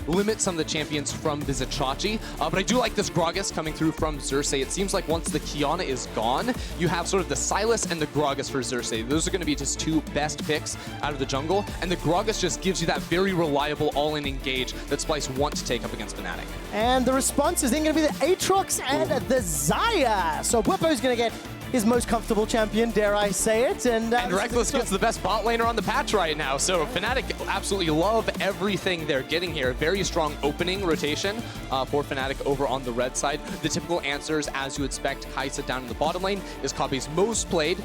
limit some of the champions from Vizicsacsi. But I do like this Gragas coming through from Xerxe. It seems like once the Qiyana is gone, you have sort of the Sylas and the Gragas for Xerxe. Those are going to be just two best picks out of the jungle, and the Gragas just gives you that very reliable all-in engage that Splyce want to take up against Fnatic. And the response is then going to be the Aatrox and the Xayah. So Bwipo is going to get his most comfortable champion, dare I say it. And Rekkles gets the best bot laner on the patch right now. So Fnatic absolutely love everything they're getting here. Very strong opening rotation for Fnatic over on the red side. The typical answers, as you expect, Kaisa down in the bottom lane is Kobbe's most played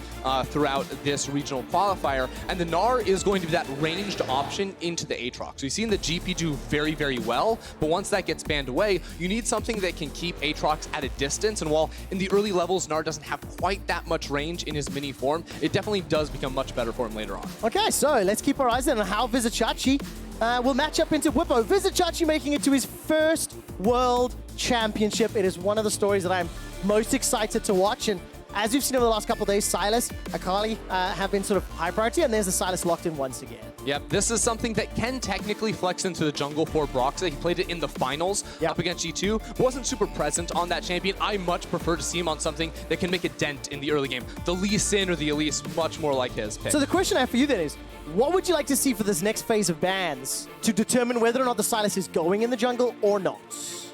throughout this regional qualifier. And the Gnar is going to be that ranged option into the Aatrox. We've seen the GP do very, very well, but once that gets banned away, you need something that can keep Aatrox at a distance. And while in the early levels, Gnar doesn't have quite that much range in his mini form, it definitely does become much better for him later on. Okay, so let's keep our eyes on how Vizicsacsi will match up into Bwipo. Vizicsacsi making it to his first World Championship. It is one of the stories that I'm most excited to watch, and as you've seen over the last couple of days, Sylas, Akali have been sort of high priority, and there's the Sylas locked in once again. Yep, this is something that can technically flex into the jungle for Broxah. He played it in the finals up against G2. Wasn't super present on that champion. I much prefer to see him on something that can make a dent in the early game. The Lee Sin or the Elise, much more like his pick. So the question I have for you then is, what would you like to see for this next phase of bans to determine whether or not the Sylas is going in the jungle or not?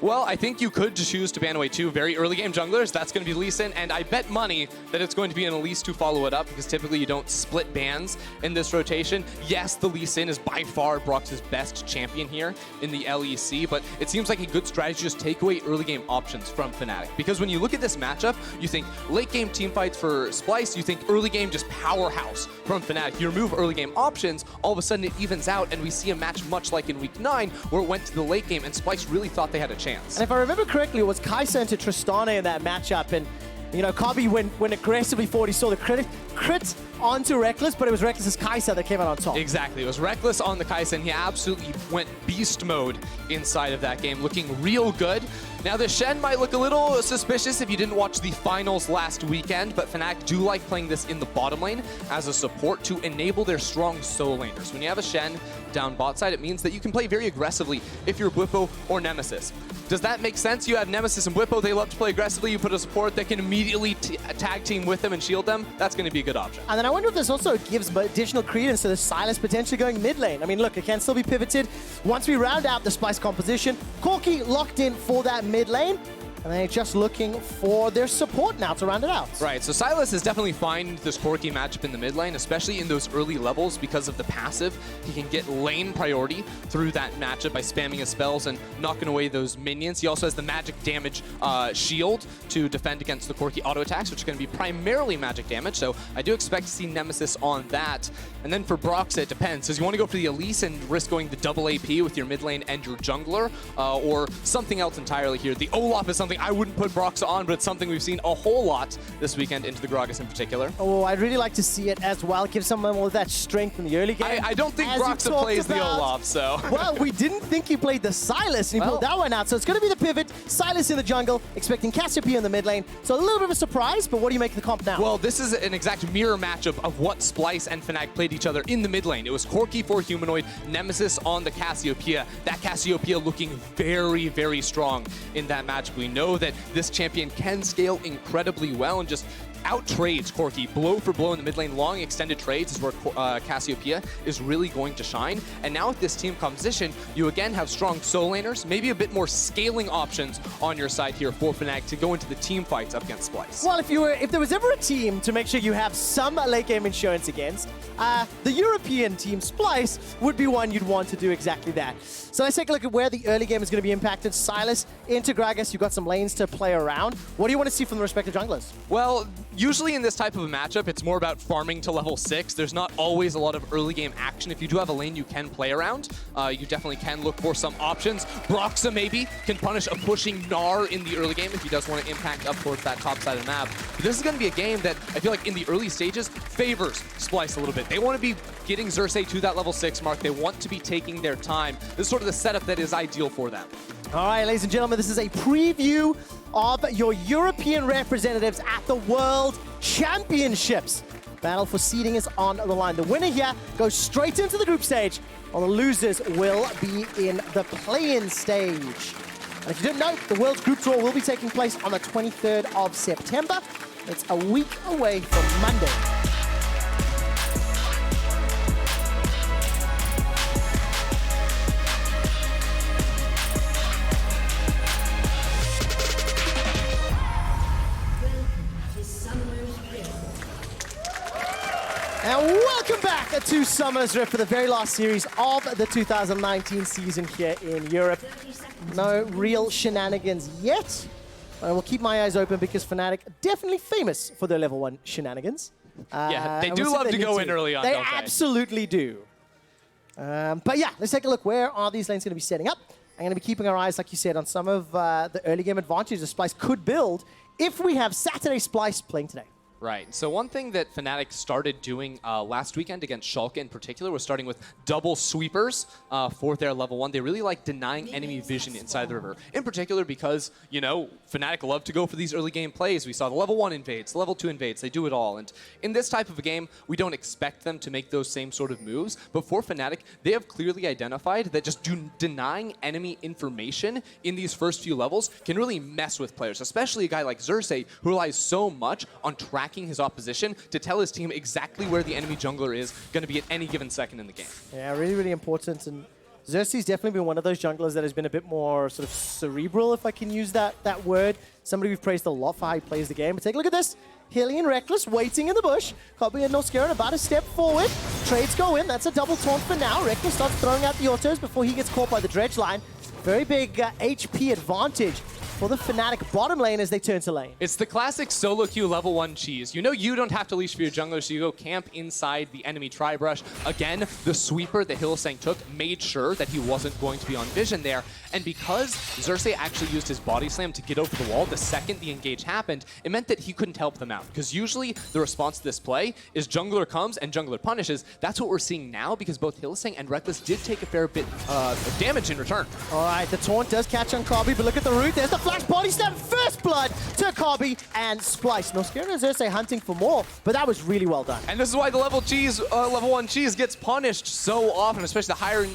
Well, I think you could choose to ban away two very early game junglers. That's going to be Lee Sin, and I bet money that it's going to be an Elise to follow it up, because typically you don't split bans in this rotation. Yes, the Lee Sin is by far Brox's best champion here in the LEC, but it seems like a good strategy to just take away early game options from Fnatic. Because when you look at this matchup, you think late game team fights for Splyce, you think early game just powerhouse from Fnatic. You remove early game options, all of a sudden it evens out, and we see a match much like in week 9, where it went to the late game, and Splyce really thought they had a chance. And if I remember correctly, it was Kaisa into Tristana in that matchup, and you know, Kobbe went aggressively forward. He saw the crit onto Rekkles, but it was Rekkles' Kaisa that came out on top. Exactly. It was Rekkles on the Kaisa, and he absolutely went beast mode inside of that game, looking real good. Now, the Shen might look a little suspicious if you didn't watch the finals last weekend, but Fnatic do like playing this in the bottom lane as a support to enable their strong solo laners. When you have a Shen down bot side, it means that you can play very aggressively if you're Bwipo or Nemesis. Does that make sense? You have Nemesis and Bwipo, they love to play aggressively. You put a support that can immediately tag team with them and shield them. That's going to be a good option. And then I wonder if this also gives additional credence to the Sylas potentially going mid lane. I mean, look, it can still be pivoted. Once we round out the Splyce composition, Corki locked in for that mid lane. And they're just looking for their support now to round it out. Right, so Sylas is definitely fine this Corki matchup in the mid lane, especially in those early levels because of the passive. He can get lane priority through that matchup by spamming his spells and knocking away those minions. He also has the magic damage shield to defend against the Corki auto attacks, which are going to be primarily magic damage. So I do expect to see Nemesis on that. And then for Broxah, it depends. Does you want to go for the Elise and risk going the double AP with your mid lane and your jungler, or something else entirely here? The Olaf is something I wouldn't put Broxah on, but it's something we've seen a whole lot this weekend into the Gragas in particular. Oh, I'd really like to see it as well. Give someone more of that strength in the early game. I don't think Broxah plays the Olaf, so. Well, we didn't think he played the Sylas, and he pulled that one out. So it's going to be the pivot. Sylas in the jungle, expecting Cassiopeia in the mid lane. So a little bit of a surprise, but what do you make of the comp now? Well, this is an exact mirror matchup of what Splyce and Fnatic played each other in the mid lane. It was Corki for Humanoid, Nemesis on the Cassiopeia. That Cassiopeia looking very, very strong in that matchup. We know that this champion can scale incredibly well and just out-trades Corki blow for blow in the mid lane. Long extended trades is where Cassiopeia is really going to shine. And now with this team composition, you again have strong solo laners, maybe a bit more scaling options on your side here for Fnatic to go into the team fights up against Splyce. Well, if there was ever a team to make sure you have some late game insurance against, the European team, Splyce, would be one you'd want to do exactly that. So let's take a look at where the early game is going to be impacted. Sylas into Gragas, you've got some lanes to play around. What do you want to see from the respective junglers? Well, usually in this type of a matchup, it's more about farming to level 6. There's not always a lot of early game action. If you do have a lane you can play around, you definitely can look for some options. Broxah maybe can punish a pushing Gnar in the early game if he does want to impact up towards that top side of the map. But this is going to be a game that I feel like in the early stages favors Splyce a little bit. They want to be getting Xerxe to that level 6 mark. They want to be taking their time. This is sort of the setup that is ideal for them. All right, ladies and gentlemen, this is a preview of your European representatives at the World Championships. Battle for seeding is on the line. The winner here goes straight into the group stage Well, the losers will be in the play-in stage. And if you didn't know, the World's Group Draw will be taking place on the 23rd of September. It's a week away from Monday. And welcome back to Summoner's Rift for the very last series of the 2019 season here in Europe. No real shenanigans yet. I will keep my eyes open because Fnatic are definitely famous for their level 1 shenanigans. Yeah, they do love to go in early on, They don't they? absolutely do. But yeah, let's take a look. Where are these lanes going to be setting up? I'm going to be keeping our eyes, like you said, on some of the early game advantages Splyce could build if we have Saturday Splyce playing today. Right. So one thing that Fnatic started doing last weekend against Schalke in particular was starting with double sweepers for their level 1. They really like denying enemy vision inside the river. In particular because, you know, Fnatic love to go for these early game plays. We saw the level 1 invades, level 2 invades. They do it all. And in this type of a game, we don't expect them to make those same sort of moves. But for Fnatic, they have clearly identified that just denying enemy information in these first few levels can really mess with players, especially a guy like Xerxe, who relies so much on tracking his opposition to tell his team exactly where the enemy jungler is going to be at any given second in the game. Yeah, really, really important. And Xerxe's definitely been one of those junglers that has been a bit more sort of cerebral, if I can use that word. Somebody we've praised a lot for how he plays the game. But take a look at this. Hilly and Rekkles waiting in the bush. Kobbe and Norskeren about to step forward. Trades go in. That's a double taunt for now. Rekkles starts throwing out the autos before he gets caught by the dredge line. Very big HP advantage for the Fnatic bottom lane as they turn to lane. It's the classic solo queue level 1 cheese. You know you don't have to leash for your jungler, so you go camp inside the enemy tri-brush. Again, the sweeper that Hylissang took made sure that he wasn't going to be on vision there. And because Xerxe actually used his body slam to get over the wall the second the engage happened, it meant that he couldn't help them out. Because usually the response to this play is jungler comes and jungler punishes. That's what we're seeing now because both Hylissang and Rekkles did take a fair bit of damage in return. All right, the taunt does catch on Kobbe, but look at the root. There's the flash body slam, first blood to Kobbe and Splyce. Norskeren and Xerxe hunting for more, but that was really well done. And this is why the level 1 cheese gets punished so often, especially the higher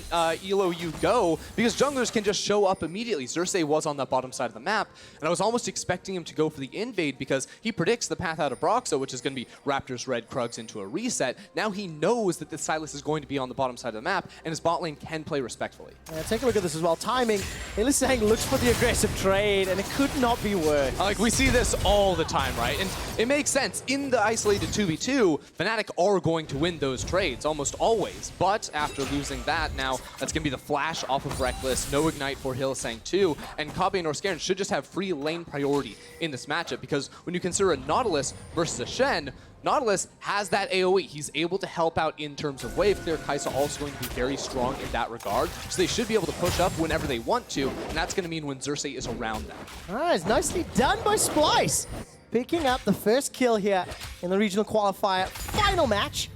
elo you go, because junglers can just show up immediately. Xerxe was on the bottom side of the map, and I was almost expecting him to go for the invade because he predicts the path out of Broxah, which is going to be Raptors red Krugs into a reset. Now he knows that the Sylas is going to be on the bottom side of the map, and his bot lane can play respectfully. Take a look at this as well. Timing. Hylissang looks for the aggressive trade, and it could not be worse. Like, we see this all the time, right? And it makes sense. In the isolated 2v2, Fnatic are going to win those trades, almost always. But after losing that, now that's going to be the flash off of Rekkles, no ignite for Hylissang too, and Kobbe and Norskeren should just have free lane priority in this matchup, because when you consider a Nautilus versus a Shen, Nautilus has that AoE. He's able to help out in terms of wave clear. Kaisa also going to be very strong in that regard, so they should be able to push up whenever they want to, and that's going to mean when Xerxe is around them. All right, it's nicely done by Splyce. Picking up the first kill here in the regional qualifier final match.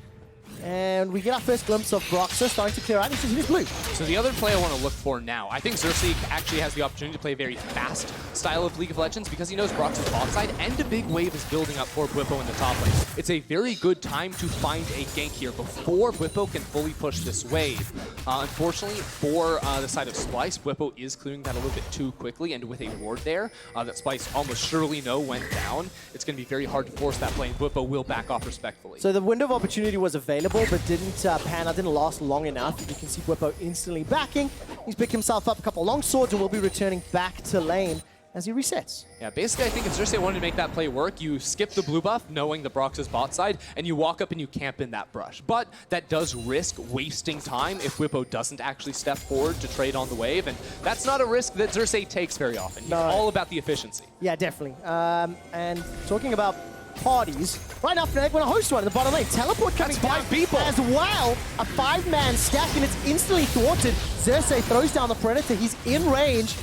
And we get our first glimpse of Broxah starting to clear out. He's just blue. So the other play I want to look for now, I think Xerxe actually has the opportunity to play a very fast style of League of Legends because he knows Broxah's bot side and a big wave is building up for Bwipo in the top lane. It's a very good time to find a gank here before Bwipo can fully push this wave. Unfortunately, for the side of Splyce, Bwipo is clearing that a little bit too quickly, and with a ward there that Splyce almost surely know went down, it's going to be very hard to force that play, and Bwipo will back off respectfully. So the window of opportunity was available, but didn't pan out, didn't last long enough. You can see Bwipo instantly backing. He's picked himself up a couple long swords and will be returning back to lane as he resets. Yeah, basically I think if Xerxe wanted to make that play work, you skip the blue buff knowing the Broxah's bot side, and you walk up and you camp in that brush. But that does risk wasting time if Bwipo doesn't actually step forward to trade on the wave, and that's not a risk that Xerxe takes very often. He's all about the efficiency. Yeah, definitely. And talking about parties, right now Fnatic want to host one in the bottom lane. Teleport coming down as well. A 5-man stack, and it's instantly thwarted. Xerxe throws down the Predator. He's in range.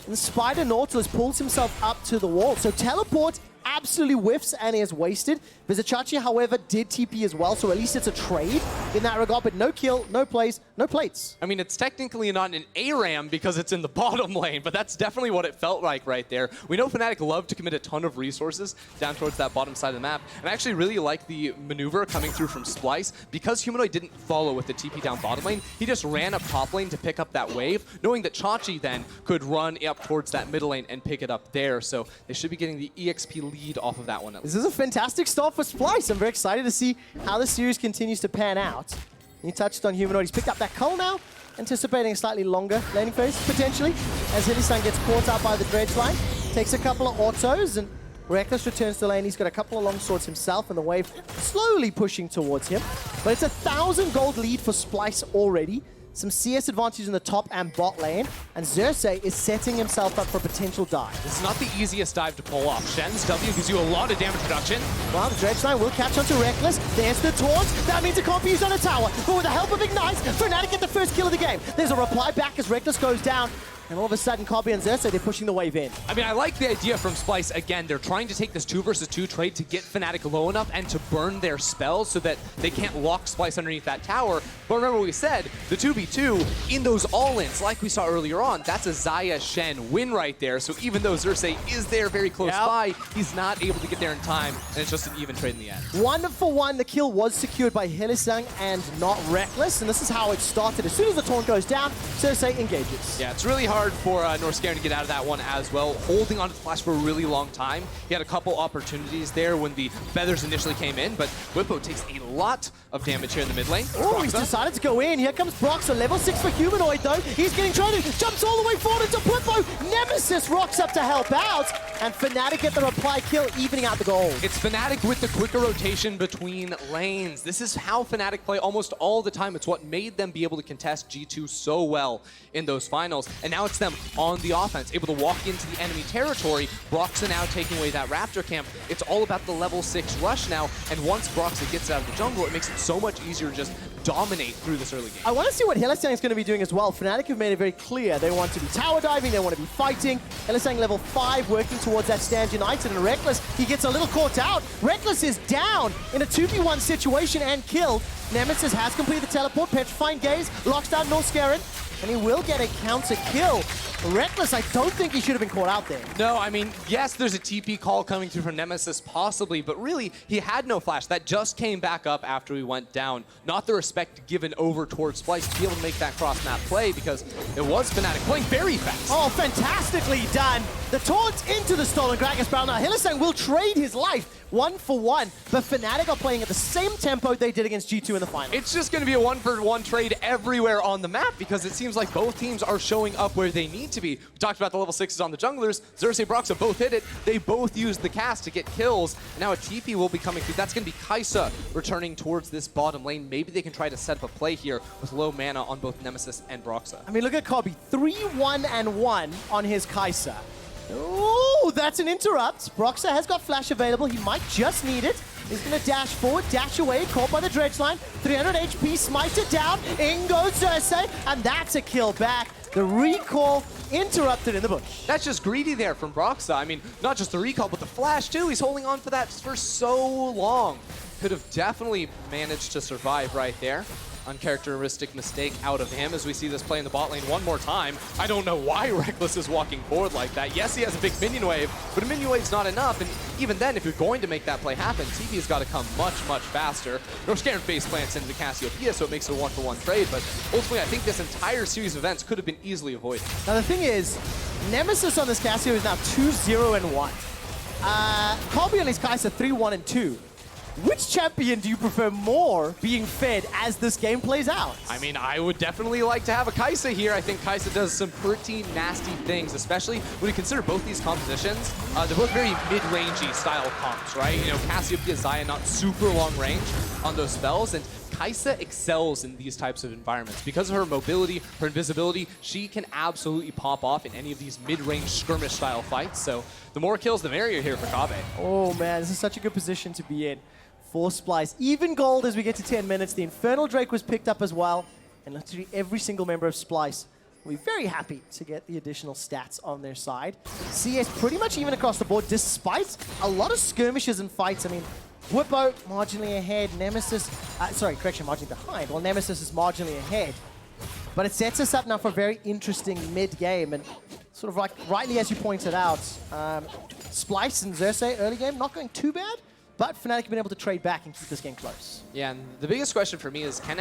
And the Spider Nautilus pulls himself up to the wall. So teleport absolutely whiffs and is wasted. Vizicsacsi, however, did TP as well, so at least it's a trade in that regard, but no kill, no plays, no plates. I mean, it's technically not an ARAM because it's in the bottom lane, but that's definitely what it felt like right there. We know Fnatic love to commit a ton of resources down towards that bottom side of the map, and I actually really like the maneuver coming through from Splyce. Because Humanoid didn't follow with the TP down bottom lane, he just ran up top lane to pick up that wave, knowing that Chachi then could run up towards that middle lane and pick it up there, so they should be getting the EXP lead off of that one. This is a fantastic start for Splyce. I'm very excited to see how the series continues to pan out. He touched on Humanoid. He's picked up that cull now, anticipating a slightly longer laning phase, potentially, as Hylissang gets caught out by the dredge line. Takes a couple of autos, and Rekkles returns to lane. He's got a couple of long swords himself, and the wave slowly pushing towards him. But it's a 1,000 gold lead for Splyce already. Some CS advantage in the top and bot lane, and Xerxe is setting himself up for a potential dive. This is not the easiest dive to pull off. Shen's W gives you a lot of damage reduction. Well, the dredge line will catch onto Rekkles. There's the taunt. That means it can't be used on a tower. But with the help of Ignite, Fnatic get the first kill of the game. There's a reply back as Rekkles goes down. And all of a sudden, Kobbe and Xerxe, they're pushing the wave in. I mean, I like the idea from Splyce. Again, they're trying to take this 2 versus 2 trade to get Fnatic low enough and to burn their spells so that they can't lock Splyce underneath that tower. But remember what we said, the 2v2 in those all-ins, like we saw earlier on, that's a Xayah Shen win right there. So even though Xerxe is there very close by, he's not able to get there in time, and it's just an even trade in the end. 1-for-1, the kill was secured by Hylissang and not Rekkles, and this is how it started. As soon as the taunt goes down, Xerxe engages. Yeah, it's really hard for Norskeren to get out of that one as well, holding onto the flash for a really long time. He had a couple opportunities there when the feathers initially came in, but Bwipo takes a lot of damage here in the mid lane. Oh, he's decided to go in. Here comes Broxah, level 6 for Humanoid though. He's getting traded, jumps all the way forward into Bwipo. Nemesis rocks up to help out, and Fnatic get the reply kill, evening out the gold. It's Fnatic with the quicker rotation between lanes. This is how Fnatic play almost all the time. It's what made them be able to contest G2 so well in those finals, and now it's them on the offense, able to walk into the enemy territory. Broxah now taking away that Raptor camp. It's all about the level 6 rush now, and once Broxah gets out of the jungle, it makes it so much easier to just dominate through this early game. I want to see what Hylissang is going to be doing as well. Fnatic have made it very clear. They want to be tower diving, they want to be fighting. Hylissang level 5 working towards that stand united, and Rekkles, he gets a little caught out. Rekkles is down in a 2v1 situation and killed. Nemesis has completed the teleport, petrifying gaze, locks down Norskeren, and he will get a counter kill. Rekkles, I don't think he should have been caught out there. No, I mean, yes, there's a TP call coming through from Nemesis, possibly, but really, he had no flash. That just came back up after he went down. Not the respect given over towards Splyce to be able to make that cross-map play, because it was Fnatic playing very fast. Oh, fantastically done. The taunt into the stolen Gragas barrel. Now, Hylissang will trade his life 1-for-1, but Fnatic are playing at the same tempo they did against G2 in the final. It's just going to be a 1-for-1 trade everywhere on the map, because it seems like both teams are showing up where they need to be. We talked about the level 6s on the junglers. Xerxe and Broxah both hit it. They both used the cast to get kills. And now a TP will be coming through. That's going to be Kaisa returning towards this bottom lane. Maybe they can try to set up a play here with low mana on both Nemesis and Broxah. I mean, look at Kobbe. 3-1-1 on his Kaisa. Oh, that's an interrupt. Broxah has got flash available. He might just need it. He's going to dash forward, dash away, caught by the dredge line. 300 HP, smite it down. In goes Xerxe, and that's a kill back. The recall interrupted in the bush. That's just greedy there from Broxah. I mean, not just the recall, but the flash too. He's holding on for that for so long. Could have definitely managed to survive right there. Uncharacteristic mistake out of him as we see this play in the bot lane one more time. I don't know why Rekkles is walking forward like that. Yes, he has a big minion wave, but a minion wave's not enough. And even then, if you're going to make that play happen, TP's got to come much, much faster. Norskeren face plants into the Cassiopeia, so it makes it a 1-for-1 trade. But ultimately, I think this entire series of events could have been easily avoided. Now, the thing is, Nemesis on this Cassio is now 2-0-1. Kobbe on his Kaisa 3-1-2. Which champion do you prefer more being fed as this game plays out? I mean, I would definitely like to have a Kaisa here. I think Kaisa does some pretty nasty things, especially when you consider both these compositions. They're both very mid-rangey style comps, right? You know, Cassiopeia, Xayah, not super long range on those spells, and Kaisa excels in these types of environments. Because of her mobility, her invisibility, she can absolutely pop off in any of these mid-range skirmish-style fights. So the more kills, the merrier here for Kobbe. Oh man, this is such a good position to be in for Splyce. Even gold as we get to 10 minutes. The Infernal Drake was picked up as well. And literally every single member of Splyce will be very happy to get the additional stats on their side. CS pretty much even across the board, despite a lot of skirmishes and fights. I mean, Bwipo marginally ahead, Nemesis, marginally behind, while Nemesis is marginally ahead. But it sets us up now for a very interesting mid-game, and sort of like rightly as you pointed out, Splyce and Xerxe early game, not going too bad, but Fnatic have been able to trade back and keep this game close. Yeah, and the biggest question for me is, can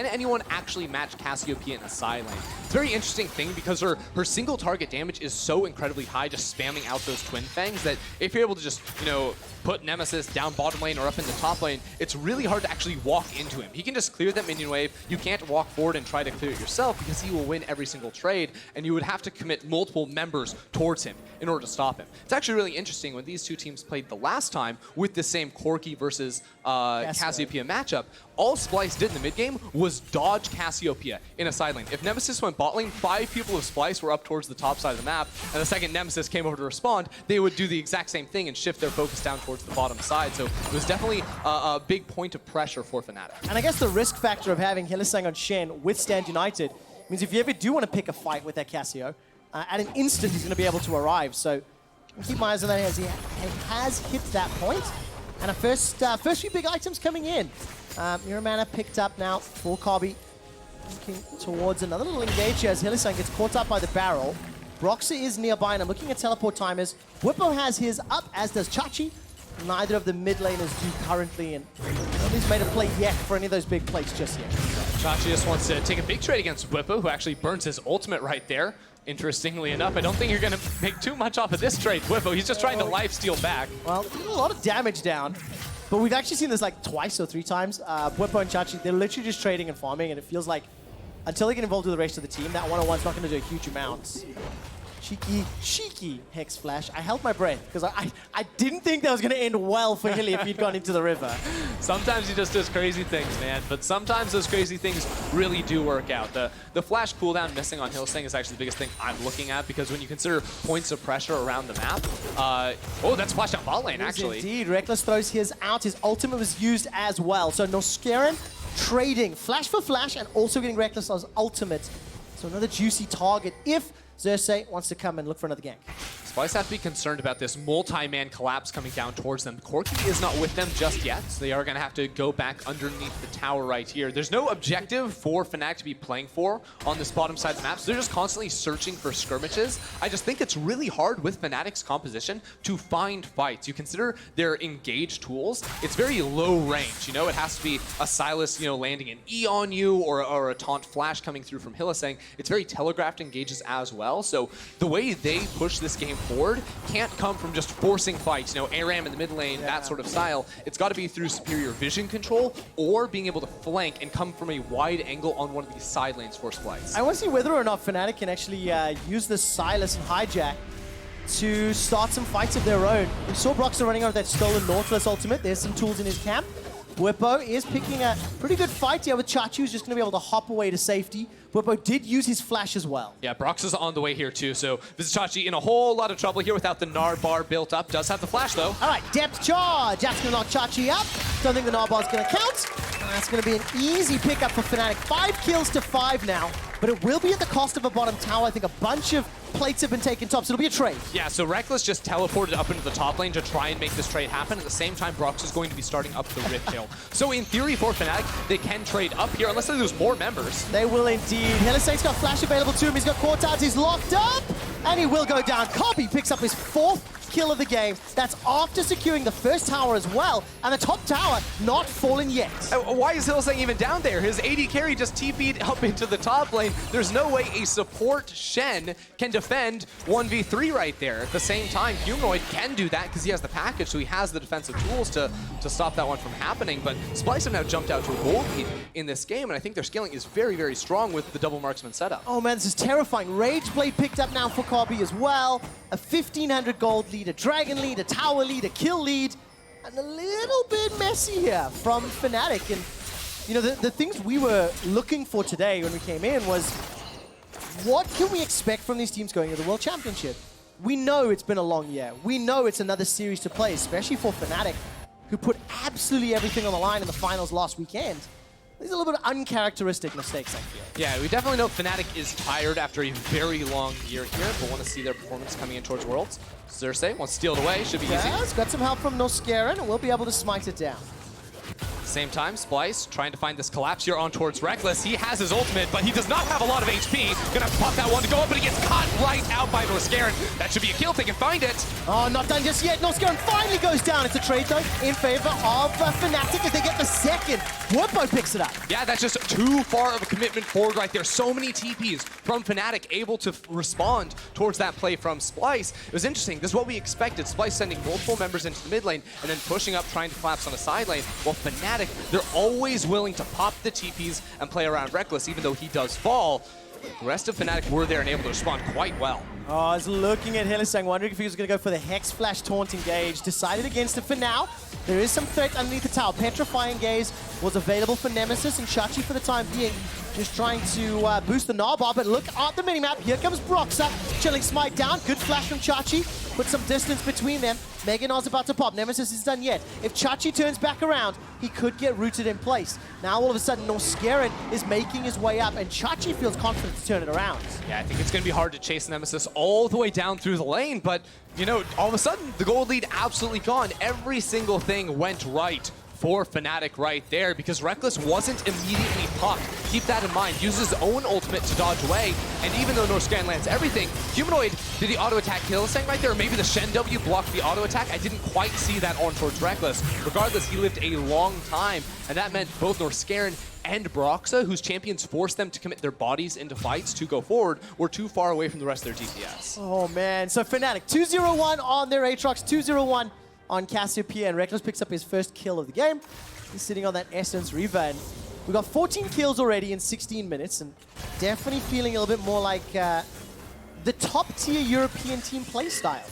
anyone actually match Cassiopeia in a side lane? It's a very interesting thing because her single target damage is so incredibly high, just spamming out those Twin Fangs, that if you're able to just, you know, put Nemesis down bottom lane or up in the top lane, it's really hard to actually walk into him. He can just clear that minion wave. You can't walk forward and try to clear it yourself because he will win every single trade, and you would have to commit multiple members towards him in order to stop him. It's actually really interesting when these two teams played the last time with the same Corki versus Cassiopeia matchup. All Splyce did in the mid game was dodge Cassiopeia in a side lane. If Nemesis went bot lane, 5 people of Splyce were up towards the top side of the map, and the second Nemesis came over to respond, they would do the exact same thing and shift their focus down towards the bottom side. So it was definitely a big point of pressure for Fnatic. And I guess the risk factor of having Hylissang on Shen with Stand United means if you ever do want to pick a fight with that Cassio, at an instant he's going to be able to arrive. So keep my eyes on that as he has hit that point. And a first few big items coming in. Mirror Mana picked up now for Kobbe. Looking towards another little engage here as Hylissang gets caught up by the barrel. Broxah is nearby, and I'm looking at teleport timers. Bwipo has his up, as does Xayah. Neither of the mid laners do currently, and nobody's made a play yet for any of those big plays just yet. Xayah just wants to take a big trade against Bwipo, who actually burns his ultimate right there. Interestingly enough, I don't think you're going to make too much off of this trade, Bwipo. He's just trying to lifesteal back. Well, a lot of damage down. But we've actually seen this like twice or 3 times. Bwipo and Xayah, they're literally just trading and farming, and it feels like until they get involved with the rest of the team, that one-on-one's not going to do a huge amount. Cheeky Hex Flash. I held my breath because I didn't think that was going to end well for Hilly if he'd gone into the river. Sometimes he just does crazy things, man. But sometimes those crazy things really do work out. The flash cooldown missing on Hylissang is actually the biggest thing I'm looking at, because when you consider points of pressure around the map, oh, that's flashed out bot lane, actually. Indeed, Rekkles throws his out. His ultimate was used as well. So Norskeren trading flash for flash and also getting Rekkles on his ultimate. So another juicy target if Xerxe wants to come and look for another gank. Splyce have to be concerned about this multi-man collapse coming down towards them. Corki is not with them just yet, so they are going to have to go back underneath the tower right here. There's no objective for Fnatic to be playing for on this bottom side of the map, so they're just constantly searching for skirmishes. I just think it's really hard with Fnatic's composition to find fights. You consider their engage tools, it's very low range. You know, it has to be a Sylas, you know, landing an E on you, or a taunt flash coming through from Hylissang. It's very telegraphed engages as well, so the way they push this game forward can't come from just forcing fights, you know, ARAM in the mid lane, that sort of style. It's got to be through superior vision control or being able to flank and come from a wide angle on one of these side lanes for Splyce. I want to see whether or not Fnatic can actually use this Sylas and Hijack to start some fights of their own. We saw Broxah running out of that stolen Nautilus ultimate. There's some tools in his camp. Bwipo is picking a pretty good fight here with Xayah, who's just going to be able to hop away to safety. Bwipo did use his flash as well. Yeah, Broxah's on the way here too, so Vizicsacsi in a whole lot of trouble here without the Gnar bar built up. Does have the flash though. All right, depth charge. That's going to knock Xayah up. Don't think the Gnar bar's going to count. That's going to be an easy pickup for Fnatic. 5 kills to 5 now, but it will be at the cost of a bottom tower. I think a bunch of plates have been taken top, so it'll be a trade. Yeah, so Rekkles just teleported up into the top lane to try and make this trade happen. At the same time, Broxah is going to be starting up the Rift Hill. So in theory for Fnatic, they can trade up here, unless they lose more members. They will indeed. Hylissang's got flash available to him. He's got caught out. He's locked up, and he will go down. Kobbe picks up his 4th kill of the game. That's after securing the first tower as well, and the top tower not fallen yet. Why is Hylissang even down there? His AD carry just TP'd up into the top lane. There's no way a support Shen can defend 1v3 right there. At the same time, Humanoid can do that because he has the package, so he has the defensive tools to stop that one from happening. But Splyce have now jumped out to a gold lead in this game, and I think their scaling is very, very strong with the double marksman setup. Oh man, this is terrifying. Rage Blade picked up now for Kobbe as well. A 1,500 gold lead, a dragon lead, a tower lead, a kill lead, and a little bit messy here from Fnatic. And you know, the things we were looking for today when we came in was, what can we expect from these teams going to the World Championship? We know it's been a long year. We know it's another series to play, especially for Fnatic, who put absolutely everything on the line in the finals last weekend. these are a little bit of uncharacteristic mistakes, I feel. Yeah, we definitely know Fnatic is tired after a very long year here, but want to see their performance coming in towards Worlds. Xerxe wants to steal it away, should be easy. Yeah, it's got some help from Norskeren, and we'll be able to smite it down. Same time, Splyce trying to find this collapse here on towards Rekkles. He has his ultimate, but he does not have a lot of HP. Gonna have to pop that one to go up, but he gets caught right out by Norskeren. That should be a kill if they can find it. Oh, not done just yet. Norskeren finally goes down. It's a trade, though, in favor of Fnatic as they get the second. Bwipo picks it up. Yeah, that's just too far of a commitment forward right there. So many TPs from Fnatic able to respond towards that play from Splyce. It was interesting. This is what we expected. Splyce sending multiple members into the mid lane and then pushing up, trying to collapse on the side lane. While Fnatic, they're always willing to pop the TPs and play around Rekkles, even though he does fall. The rest of Fnatic were there and able to respond quite well. Oh, I was looking at Hylissang, wondering if he was going to go for the Hex Flash Taunt engage. Decided against it for now. There is some threat underneath the tower. Petrifying Gaze was available for Nemesis and Chachi for the time being. Just trying to boost the Gnar bar, but look at the minimap. Here comes Broxah. Chilling Smite down. Good flash from Chachi. Put some distance between them. Mega Gnar's about to pop. Nemesis is done yet. If Chachi turns back around, he could get rooted in place. Now all of a sudden, Norskeren is making his way up, and Chachi feels confident to turn it around. Yeah, I think it's going to be hard to chase Nemesis all the way down through the lane, but, you know, all of a sudden, the gold lead absolutely gone. Every single thing went right for Fnatic right there because Rekkles wasn't immediately popped. Keep that in mind. Uses his own ultimate to dodge away, and even though Norskeren lands everything, Humanoid did the auto attack Hylissang right there, or maybe the Shen W blocked the auto attack. I didn't quite see that on towards Rekkles. Regardless, he lived a long time, and that meant both Norskeren and Broxah, whose champions forced them to commit their bodies into fights to go forward, were too far away from the rest of their DPS. Oh man, so Fnatic 2-0-1 on their Aatrox, 2-0-1 on Cassiopeia, and Rekkles picks up his first kill of the game. He's sitting on that Essence Reaver, and we got 14 kills already in 16 minutes, and definitely feeling a little bit more like the top-tier European team playstyle.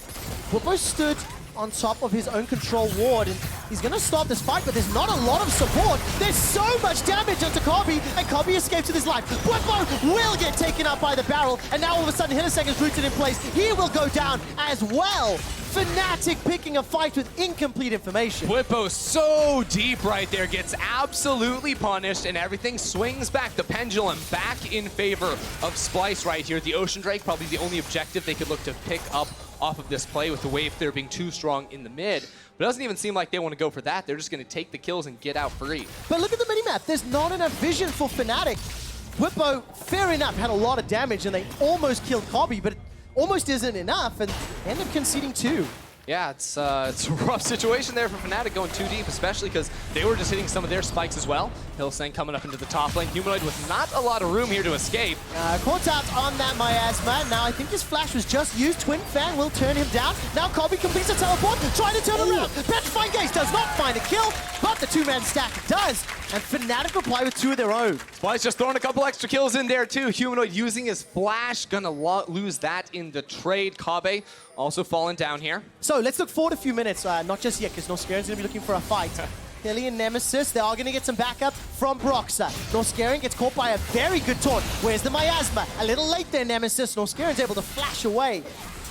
Bwipo stood on top of his own control ward, and he's going to start this fight, but there's not a lot of support. There's so much damage onto Kobbe, and Kobbe escapes with his life. Bwipo will get taken out by the barrel, and now all of a sudden Hylissang is rooted in place. He will go down as well. Fnatic picking a fight with incomplete information. Bwipo so deep right there, gets absolutely punished, and everything swings back. The pendulum back in favor of Splyce right here. The Ocean Drake, probably the only objective they could look to pick up off of this play with the wave there being too strong in the mid. But it doesn't even seem like they want to go for that. They're just going to take the kills and get out free. But look at the minimap. There's not enough vision for Fnatic. Bwipo, fair enough, had a lot of damage, and they almost killed Kobbe, but it almost isn't enough, and end up conceding 2. Yeah, it's a rough situation there for Fnatic going too deep, especially because they were just hitting some of their spikes as well. Hylissang coming up into the top lane. Humanoid with not a lot of room here to escape. Caught out on that miasma. Now I think his flash was just used. Twin Fan will turn him down. Now Kobbe completes a teleport, trying to turn around. Petrifying Gaze does not find a kill, but the two-man stack does. And Fnatic reply with 2 of their own. Splyce just throwing a couple extra kills in there too. Humanoid using his flash, gonna lose that in the trade. Kobbe also falling down here. So let's look forward a few minutes. Not just yet, because Norskeren's going to be looking for a fight. Hilly and Nemesis, they are going to get some backup from Broxah. Norskeren gets caught by a very good taunt. Where's the miasma? A little late there, Nemesis. Norskeren's able to flash away.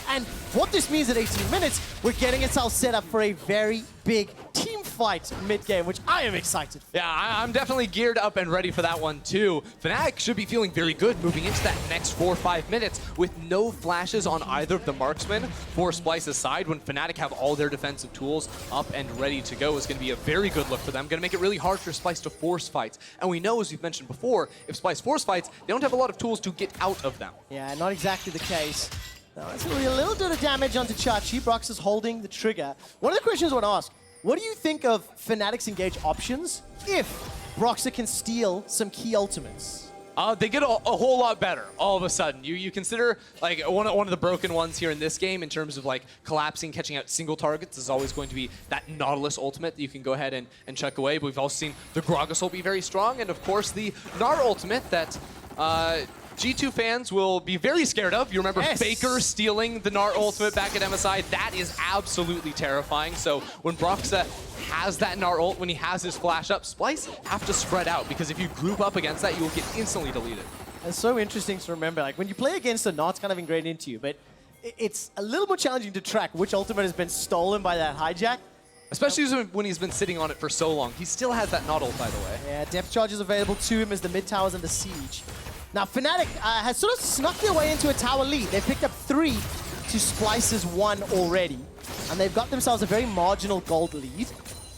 And what this means at 18 minutes, we're getting ourselves set up for a very big team fight mid-game, which I am excited for. Yeah, I'm definitely geared up and ready for that one too. Fnatic should be feeling very good moving into that next 4 or 5 minutes with no flashes on either of the marksmen for Splyce's side. When Fnatic have all their defensive tools up and ready to go, is going to be a very good look for them. Going to make it really hard for Splyce to force fights. And we know, as we've mentioned before, if Splyce force fights, they don't have a lot of tools to get out of them. Yeah, not exactly the case. Now, that's going to be a little bit of damage onto Chachi. Brox is holding the trigger. One of the questions I want to ask, what do you think of Fnatic's engage options if Broxah can steal some key ultimates? They get a whole lot better all of a sudden. You consider like one of the broken ones here in this game in terms of like collapsing, catching out single targets is always going to be that Nautilus ultimate that you can go ahead and chuck away. But we've also seen the Gragas will be very strong, and of course the Gnar ultimate that G2 fans will be very scared of. You remember Faker stealing the Gnar ultimate back at MSI? That is absolutely terrifying. So when Broxah has that Gnar ult, when he has his flash up, Splyce have to spread out, because if you group up against that, you will get instantly deleted. It's so interesting to remember. Like when you play against a Gnar, it's kind of ingrained into you, but it's a little more challenging to track which ultimate has been stolen by that hijack. Especially when he's been sitting on it for so long. He still has that not ult, by the way. Yeah, depth charges available to him as the mid tower's under siege. Now, Fnatic has sort of snuck their way into a tower lead. They've picked up 3 to Splyce's 1 already. And they've got themselves a very marginal gold lead.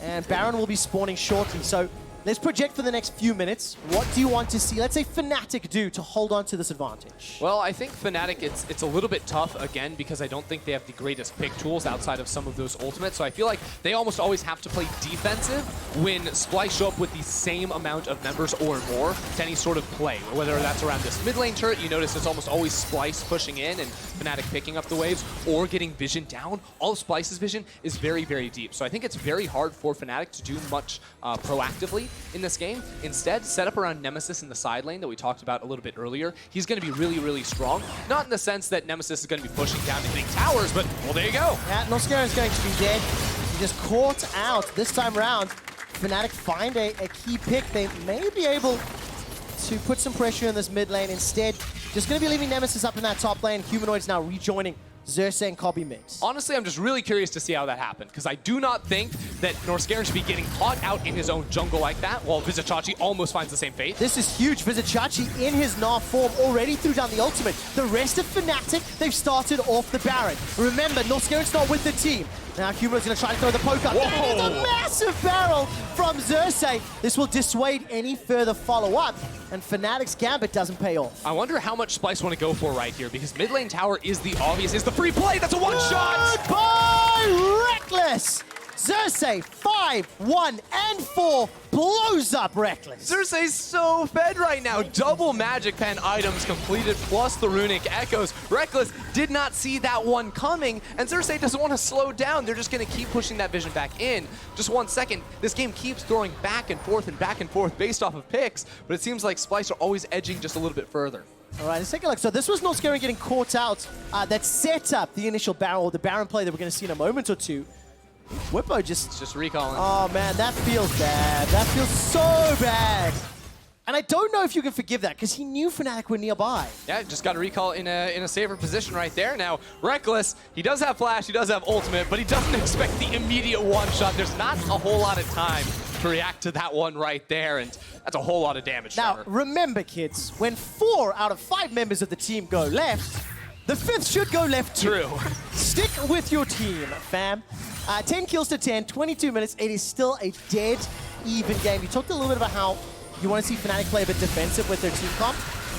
And Baron will be spawning shortly. So let's project for the next few minutes. What do you want to see, let's say, Fnatic do to hold on to this advantage? Well, I think Fnatic, it's a little bit tough, again, because I don't think they have the greatest pick tools outside of some of those ultimates. So I feel like they almost always have to play defensive when Splyce show up with the same amount of members or more to any sort of play. Whether that's around this mid lane turret, you notice it's almost always Splyce pushing in and Fnatic picking up the waves, or getting vision down. All of Splyce's vision is very, very deep. So I think it's very hard for Fnatic to do much proactively in this game. Instead, set up around Nemesis in the side lane that we talked about a little bit earlier. He's going to be really, really strong. Not in the sense that Nemesis is going to be pushing down and hitting towers, but, well, there you go. Yeah, Norskeren is going to be dead. He just caught out this time round. Fnatic find a key pick. They may be able to put some pressure in this mid lane. Instead, just going to be leaving Nemesis up in that top lane. Humanoid's now rejoining Xerxe and Kobbe mix. Honestly, I'm just really curious to see how that happened, because I do not think that Norskeren should be getting caught out in his own jungle like that, while Vizicsacsi almost finds the same fate. This is huge. Vizicsacsi in his Gnar form already threw down the ultimate. The rest of Fnatic, they've started off the Baron. Remember, Norskeren's not with the team. Now Humanoid's going to try to throw the poke up. It's a massive barrel from Xerxe. This will dissuade any further follow-up, and Fnatic's gambit doesn't pay off. I wonder how much Splyce want to go for right here, because mid lane tower is the obvious, is the free play. That's a one-shot! Goodbye, Rekkles! Xerxe, 5, 1, and 4 blows up Rekkles. Xerxe's so fed right now. Double magic pen items completed, plus the runic echoes. Rekkles did not see that one coming, and Xerxe doesn't want to slow down. They're just going to keep pushing that vision back in. Just 1 second. This game keeps throwing back and forth based off of picks, but it seems like Splyce are always edging just a little bit further. All right, let's take a look. So this was Norskeren getting caught out. That set up the initial barrel, the Baron play that we're going to see in a moment or two. Bwipo just recalling. Oh man, that feels bad. That feels so bad. And I don't know if you can forgive that, because he knew Fnatic were nearby. Yeah, just got a recall in a safer position right there. Now, Rekkles, he does have flash, he does have ultimate, but he doesn't expect the immediate one-shot. There's not a whole lot of time to react to that one right there, and that's a whole lot of damage. Now, remember, kids, when 4 out of 5 members of the team go left, the 5th should go left too. True. Stick with your team, fam. 10 kills to 10, 22 minutes. It is still a dead even game. You talked a little bit about how you want to see Fnatic play a bit defensive with their team comp.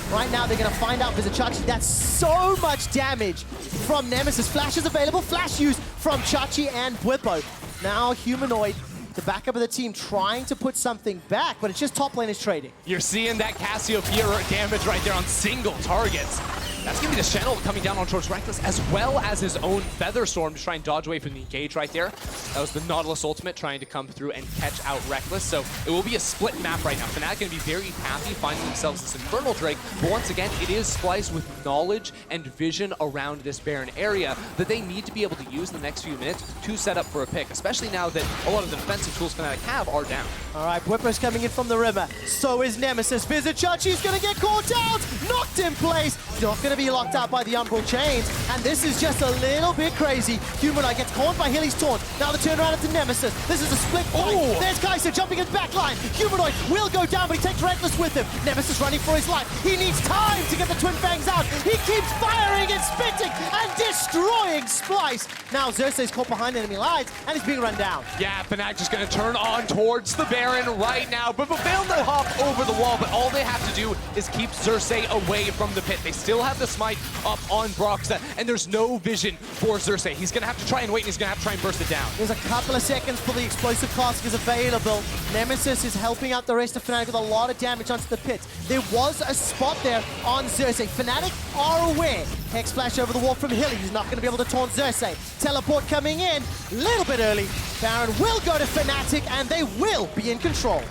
Right now, they're going to find out Vizicsacsi. That's so much damage from Nemesis. Flash is available. Flash used from Chachi and Bwipo. Now, Humanoid, the backup of the team, trying to put something back, but it's just top lane is trading. You're seeing that Cassiopeia damage right there on single targets. That's going to be the Shen coming down on towards Rekkles, as well as his own Feather Storm to try and dodge away from the engage right there. That was the Nautilus ultimate trying to come through and catch out Rekkles. So it will be a split map right now. Fnatic going to be very happy finding themselves this Infernal Drake, but once again, it is Splyce with knowledge and vision around this Baron area that they need to be able to use in the next few minutes to set up for a pick, especially now that a lot of the defensive tools Fnatic have are down. All right, Bwipo's coming in from the river. So is Nemesis. Vizicsacsi's going to get caught out. Knocked in place. Not going to be locked out by the Umbral Chains. And this is just a little bit crazy. Humanoid gets caught by Hilly's taunt. Now the turnaround into Nemesis. This is a split fight. Oh. There's Kaisa jumping his backline. Humanoid will go down, but he takes Rekkles with him. Nemesis running for his life. He needs time to get the Twin Fangs out. He keeps firing and spitting and destroying Splyce. Now Xerxe's caught behind enemy lines, and he's being run down. Yeah, Fnatic just going to turn on towards the Baron right now. But fail no hop over the wall, but all they have to do is keep Xerxe away from the pit. They still have the smite up on Broxah, and there's no vision for Xerxe. He's going to have to try and wait, and he's going to have to try and burst it down. There's a couple of seconds till the explosive cask is available. Nemesis is helping out the rest of Fnatic with a lot of damage onto the pit. There was a spot there on Xerxe. Fnatic are aware. Hex flash over the wall from Hilly. He's not going to be able to taunt Xerxe. Teleport coming in a little bit early. Baron will go to Fnatic, and they will be in control.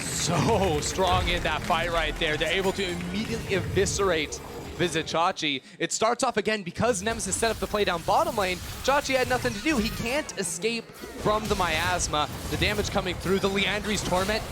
So strong in that fight right there. They're able to immediately eviscerate Vizicsacsi. It starts off again because Nemesis set up the play down bottom lane. Chachi had nothing to do. He can't escape from the miasma. The damage coming through the Liandry's Torment.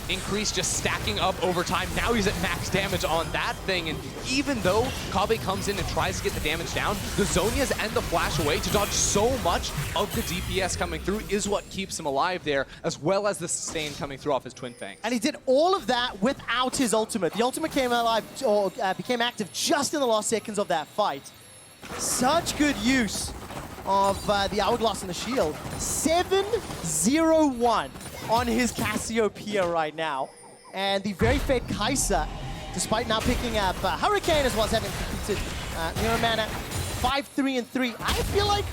increase just stacking up over time. Now he's at max damage on that thing, and even though Kobbe comes in and tries to get the damage down, the Zhonya's and the flash away to dodge so much of the DPS coming through is what keeps him alive there, as well as the sustain coming through off his Twin Fangs. And he did all of that without his ultimate. The ultimate came alive, or became active just in the last seconds of that fight. Such good use of the Hourglass and the shield. 7-0-1 on his Cassiopeia right now. And the very fed Kaisa, despite now picking up Hurricane as well as having completed Mirror Mana, 5-3-3. I feel like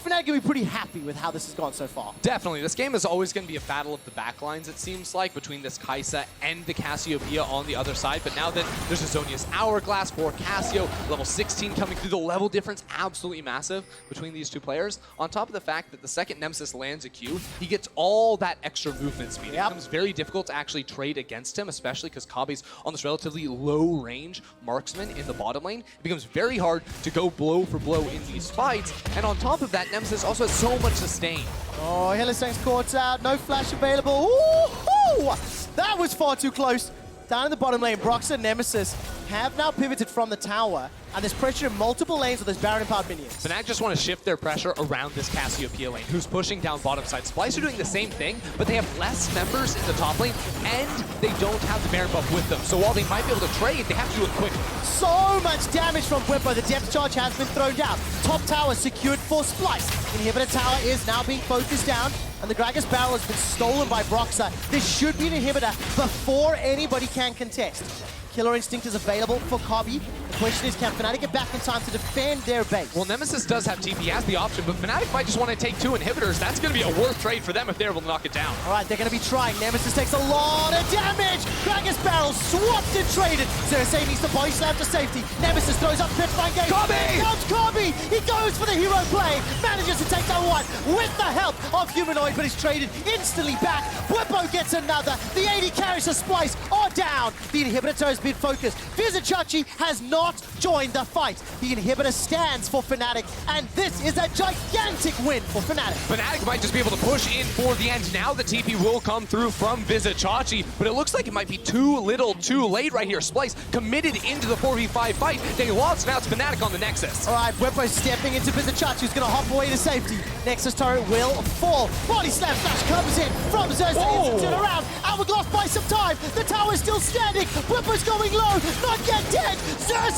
Fnatic can be pretty happy with how this has gone so far. Definitely. This game is always going to be a battle of the backlines, it seems like, between this Kaisa and the Cassiopeia on the other side. But now that there's a Zhonya's Hourglass for Cassio, level 16 coming through, the level difference absolutely massive between these two players. On top of the fact that the second Nemesis lands a Q, he gets all that extra movement speed. It becomes very difficult to actually trade against him, especially because Kobbe's on this relatively low range marksman in the bottom lane. It becomes very hard to go blow for blow in these fights. And on top of that, Nemesis also has so much sustain. Oh, Hylissang's caught out. No flash available. Ooh, that was far too close. Down in the bottom lane, Broxah and Nemesis have now pivoted from the tower, and there's pressure in multiple lanes with those Baron-empowered minions. Fnatic just want to shift their pressure around this Cassiopeia lane, who's pushing down bottom side. Splyce are doing the same thing, but they have less members in the top lane, and they don't have the Baron buff with them. So while they might be able to trade, they have to do it quickly. So much damage from Bwipo. The depth charge has been thrown down. Top tower secured for Splyce. Inhibitor tower is now being focused down, and the Gragas barrel has been stolen by Broxah. This should be an inhibitor before anybody can contest. Killer Instinct is available for Kobbe. The question is, can Fnatic get back in time to defend their base? Well, Nemesis does have TP as the option, but Fnatic might just want to take two inhibitors. That's going to be a worth trade for them if they're able to knock it down. All right, they're going to be trying. Nemesis takes a lot of damage. Gragas barrel swapped and traded. Xerxe needs to body slam to safety. Nemesis throws up Pitfine Gate. Kobbe! Here comes Kobbe. He goes for the hero play. Manages to take that one with the help of Humanoid, but he's traded instantly back. Bwipo gets another. The AD carries the Splyce are down. The inhibitor has been focused. Vizicsacsi has not joined the fight. The inhibitor stands for Fnatic, and this is a gigantic win for Fnatic. Fnatic might just be able to push in for the end. Now the TP will come through from Vizicsacsi, but it looks like it might be too little too late right here. Splyce committed into the 4v5 fight. They lost, now it's Fnatic on the Nexus. All right, Bwipo stepping into Vizicsacsi, who's going to hop away to safety. Nexus turret will fall. Body slam flash comes in from Xerxe. Turn around. Hourglass buys some time. The tower's still standing. Bwipo's going low. Not yet dead. Xerxe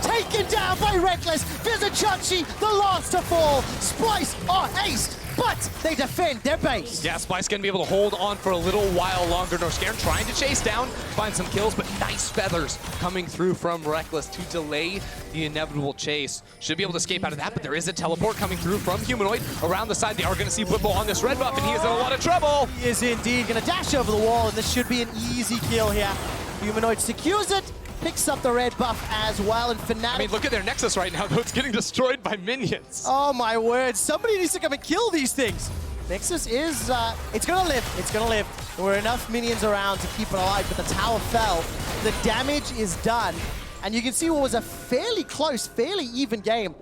taken down by Rekkles. Vizicsacsi, the last to fall. Splyce are aced, but they defend their base. Yeah, Splyce going to be able to hold on for a little while longer. Norskeren trying to chase down, find some kills, but nice feathers coming through from Rekkles to delay the inevitable chase. Should be able to escape out of that, but there is a teleport coming through from Humanoid. Around the side, they are going to see Bwipo on this red buff, and he is in a lot of trouble. He is indeed going to dash over the wall, and this should be an easy kill here. Humanoid secures it, picks up the red buff as well, and Fnatic... I mean, look at their Nexus right now, though. It's getting destroyed by minions. Oh, my word. Somebody needs to come and kill these things. Nexus is... it's going to live. It's going to live. There were enough minions around to keep it alive, but the tower fell. The damage is done. And you can see what was a fairly close, fairly even game.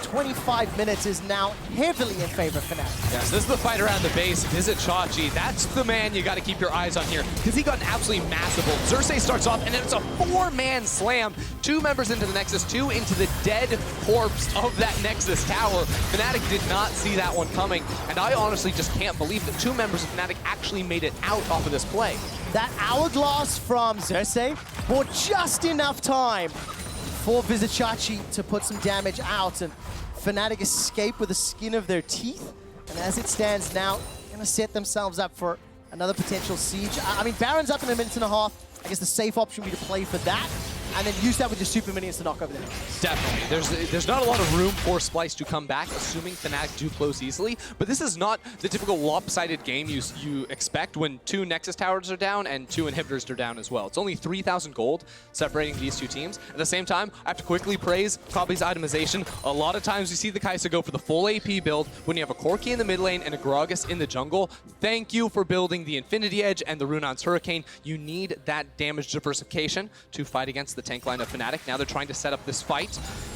25 minutes is now heavily in favor of Fnatic. Yes, this is the fight around the base. Vizicsacsi, that's the man you got to keep your eyes on here, because he got absolutely massive. Xerxe starts off, and then it's a 4-man slam. 2 members into the Nexus, 2 into the dead corpse of that Nexus tower. Fnatic did not see that one coming, and I honestly just can't believe that 2 members of Fnatic actually made it out off of this play. That Hourglass from Xerxe bought just enough time for Vizicsacsi to put some damage out, and Fnatic escape with the skin of their teeth. And as it stands now, going to set themselves up for another potential siege. I mean, Baron's up in a minute and a half. I guess the safe option would be to play for that, and then use that with your super minions to knock over them. Definitely. There's not a lot of room for Splyce to come back, assuming Fnatic do close easily. But this is not the typical lopsided game you expect when 2 Nexus towers are down and 2 inhibitors are down as well. It's only 3,000 gold separating these 2 teams. At the same time, I have to quickly praise Kobbe's itemization. A lot of times you see the Kaisa go for the full AP build when you have a Corki in the mid lane and a Gragas in the jungle. Thank you for building the Infinity Edge and the Runon's Hurricane. You need that damage diversification to fight against the tank line of Fnatic. Now they're trying to set up this fight.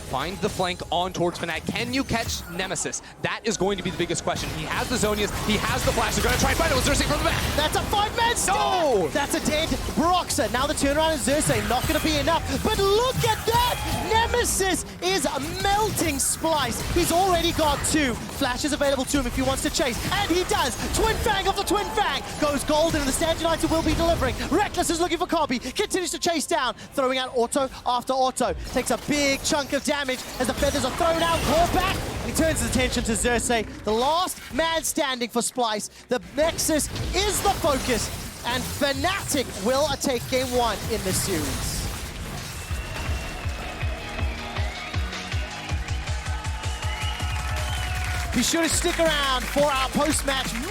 Find the flank on towards Fnatic. Can you catch Nemesis? That is going to be the biggest question. He has the Zonias, he has the flash. They're going to try and find it with Xerxe from the back. That's a 5-man stack! No! That's a dead Broxah. Now the turnaround is Xerxe, not going to be enough. But look at that! Nemesis is melting Splyce. He's already got 2. Flash is available to him if he wants to chase. And he does! Twin Fang off the Twin Fang! Goes golden and the Stand United will be delivering. Rekkles is looking for Kobbe. Continues to chase down. Throwing out auto after auto. Takes a big chunk of damage as the feathers are thrown out. Claw back. He turns his attention to Xerxe. The last man standing for Splyce. The Nexus is the focus. And Fnatic will take game 1 in this series. Be sure to stick around for our post-match